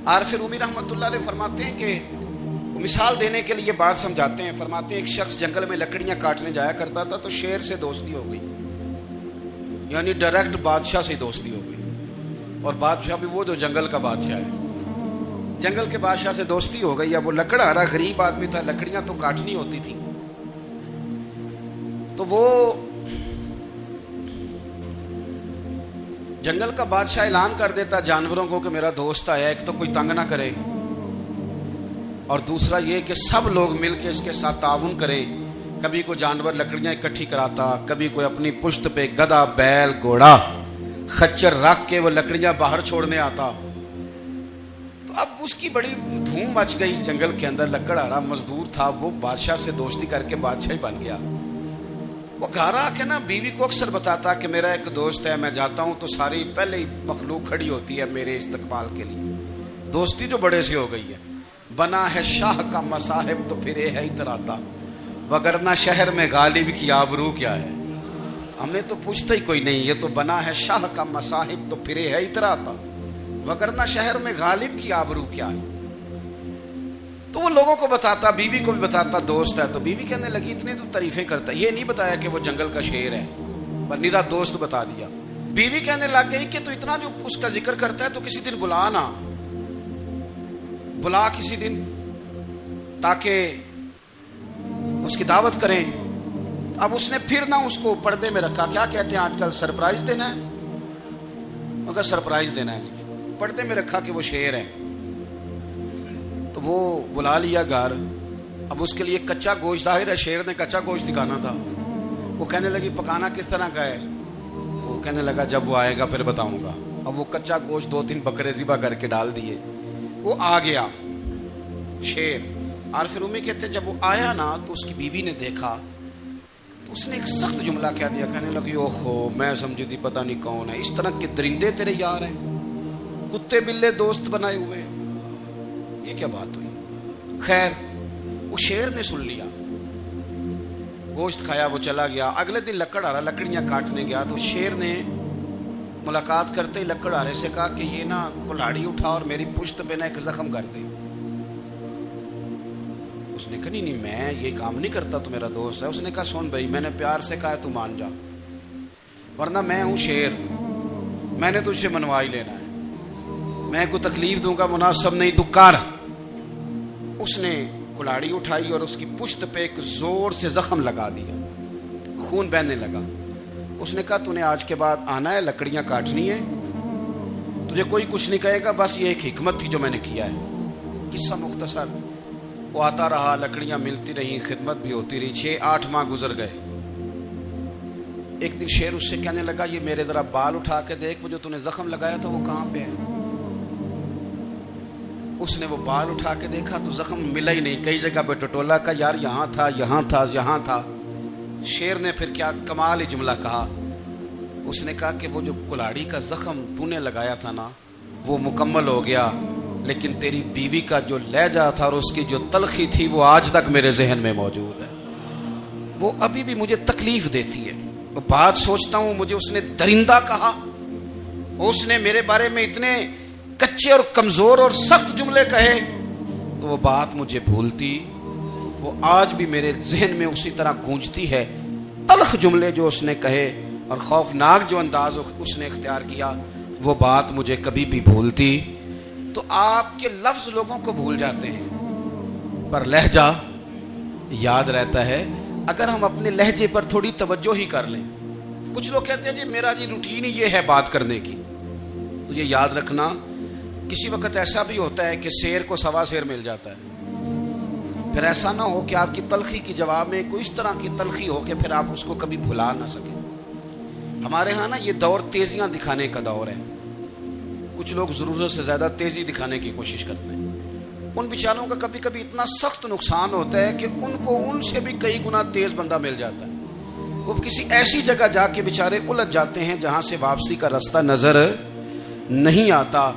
عارف رومی رحمۃ اللہ علیہ فرماتے ہیں کہ مثال دینے کے لیے بات سمجھاتے ہیں. فرماتے ہیں ایک شخص جنگل میں لکڑیاں کاٹنے جایا کرتا تھا تو شیر سے دوستی ہو گئی, یعنی ڈائریکٹ بادشاہ سے دوستی ہو گئی. اور بادشاہ بھی وہ جو جنگل کا بادشاہ ہے, جنگل کے بادشاہ سے دوستی ہو گئی. اب وہ لکڑہارا غریب آدمی تھا, لکڑیاں تو کاٹنی ہوتی تھی. تو وہ جنگل کا بادشاہ اعلان کر دیتا جانوروں کو کہ میرا دوست آیا, ایک تو کوئی تنگ نہ کرے, اور دوسرا یہ کہ سب لوگ مل کے اس کے ساتھ تعاون کریں. کبھی کوئی جانور لکڑیاں اکٹھی کراتا, کبھی کوئی اپنی پشت پہ گدھا, بیل, گھوڑا, خچر رکھ کے وہ لکڑیاں باہر چھوڑنے آتا. تو اب اس کی بڑی دھوم مچ گئی جنگل کے اندر. لکڑہارا مزدور تھا, وہ بادشاہ سے دوستی کر کے بادشاہ ہی بن گیا. وہ گھر آ کے نا بیوی کو اکثر بتاتا کہ میرا ایک دوست ہے, میں جاتا ہوں تو ساری پہلے ہی مخلوق کھڑی ہوتی ہے میرے استقبال کے لیے. دوستی جو بڑے سے ہو گئی ہے. بنا ہے شاہ کا مصاحب تو پھر یہ ہے اتراتا, وگرنہ شہر میں غالب کی آبرو کیا ہے. ہم نے تو پوچھتا ہی کوئی نہیں, یہ تو بنا ہے شاہ کا مصاحب تو پھر یہ ہے اتراتا, وگرنہ شہر میں غالب کی آبرو کیا ہے. تو وہ لوگوں کو بتاتا, بیوی کو بھی بتاتا دوست ہے. تو بیوی کہنے لگی اتنی تو تعریفیں کرتا, یہ نہیں بتایا کہ وہ جنگل کا شیر ہے, پر نیرا دوست بتا دیا. بیوی کہنے لگ گئی کہ تو اتنا جو اس کا ذکر کرتا ہے تو کسی دن بلا نا, بلا کسی دن تاکہ اس کی دعوت کریں. اب اس نے پھر نہ اس کو پردے میں رکھا. کیا کہتے ہیں آج کل, سرپرائز دینا ہے, مگر سرپرائز دینا ہے, پردے میں رکھا کہ وہ شیر ہے. تو وہ بلا لیا گھر. اب اس کے لیے کچا گوشت, ظاہر ہے شیر نے کچا گوشت دکھانا تھا. وہ کہنے لگی پکانا کس طرح کا ہے. وہ کہنے لگا جب وہ آئے گا پھر بتاؤں گا. اب وہ کچا گوشت 2-3 بکرے ذبح کر کے ڈال دیے. وہ آ گیا شیر. عارف رومی کہتے جب وہ آیا نا تو اس کی بیوی نے دیکھا تو اس نے ایک سخت جملہ کہہ دیا. کہنے لگی اوہو, میں سمجھی تھی پتہ نہیں کون ہے, اس طرح کے درندے تیرے یار ہیں, کتے بلے دوست بنائے ہوئے ہیں, یہ کیا بات ہوئی. خیر وہ شیر نے سن لیا, گوشت کھایا, وہ چلا گیا. اگلے دن لکڑہارا لکڑیاں کاٹنے گیا تو شیر نے ملاقات کرتے ہی لکڑہارے سے کہا کہ یہ نا کلاڑی اٹھا اور میری پشت پہ نا ایک زخم کر دے. اس نے کہا نہیں میں یہ کام نہیں کرتا, تو میرا دوست ہے. اس نے کہا سن بھائی, میں نے پیار سے کہا ہے تو مان جا, ورنہ میں ہوں شیر, میں نے تجھ سے منوا ہی لینا ہے, میں کوئی تکلیف دوں گا مناسب نہیں, تو کر. اس نے کلاڑی اٹھائی اور اس کی پشت پہ ایک زور سے زخم لگا دیا, خون بہنے لگا. اس نے کہا تو نے آج کے بعد آنا ہے, لکڑیاں کاٹنی ہے, تجھے کوئی کچھ نہیں کہے گا, بس یہ ایک حکمت تھی جو میں نے کیا ہے. قصہ مختصر. وہ آتا رہا, لکڑیاں ملتی رہیں, خدمت بھی ہوتی رہی. 6-8 ماہ گزر گئے. ایک دن شیر اس سے کہنے لگا یہ میرے ذرا بال اٹھا کے دیکھ, وہ جو تو نے زخم لگایا تھا وہ کہاں پہ ہے. اس نے وہ بال اٹھا کے دیکھا تو زخم ملا ہی نہیں, کئی جگہ پہ ٹٹولا کا, یار یہاں تھا, یہاں تھا, یہاں تھا. شیر نے پھر کیا کمال ہی جملہ کہا. اس نے کہا کہ وہ جو کلاڑی کا زخم تو نے لگایا تھا نا وہ مکمل ہو گیا, لیکن تیری بیوی کا جو لہجہ تھا اور اس کی جو تلخی تھی وہ آج تک میرے ذہن میں موجود ہے, وہ ابھی بھی مجھے تکلیف دیتی ہے. وہ بات سوچتا ہوں مجھے اس نے درندہ کہا, اس نے میرے بارے میں اتنے کچے اور کمزور اور سخت جملے کہے, تو وہ بات مجھے بھولتی, وہ آج بھی میرے ذہن میں اسی طرح گونجتی ہے. تلخ جملے جو اس نے کہے اور خوفناک جو انداز اس نے اختیار کیا, وہ بات مجھے کبھی بھی بھولتی. تو آپ کے لفظ لوگوں کو بھول جاتے ہیں پر لہجہ یاد رہتا ہے اگر ہم اپنے لہجے پر تھوڑی توجہ ہی کر لیں. کچھ لوگ کہتے ہیں جی میرا جی روٹین ہی یہ ہے بات کرنے کی, تو یہ یاد رکھنا کسی وقت ایسا بھی ہوتا ہے کہ شیر کو سوا شیر مل جاتا ہے. پھر ایسا نہ ہو کہ آپ کی تلخی کی جواب میں کوئی اس طرح کی تلخی ہو کہ پھر آپ اس کو کبھی بھلا نہ سکیں. ہمارے ہاں نا یہ دور تیزیاں دکھانے کا دور ہے. کچھ لوگ ضرورت سے زیادہ تیزی دکھانے کی کوشش کرتے ہیں. ان بیچاروں کا کبھی کبھی اتنا سخت نقصان ہوتا ہے کہ ان کو ان سے بھی کئی گنا تیز بندہ مل جاتا ہے. وہ کسی ایسی جگہ جا کے بیچارے الجھ جاتے ہیں جہاں سے واپسی کا راستہ نظر نہیں آتا.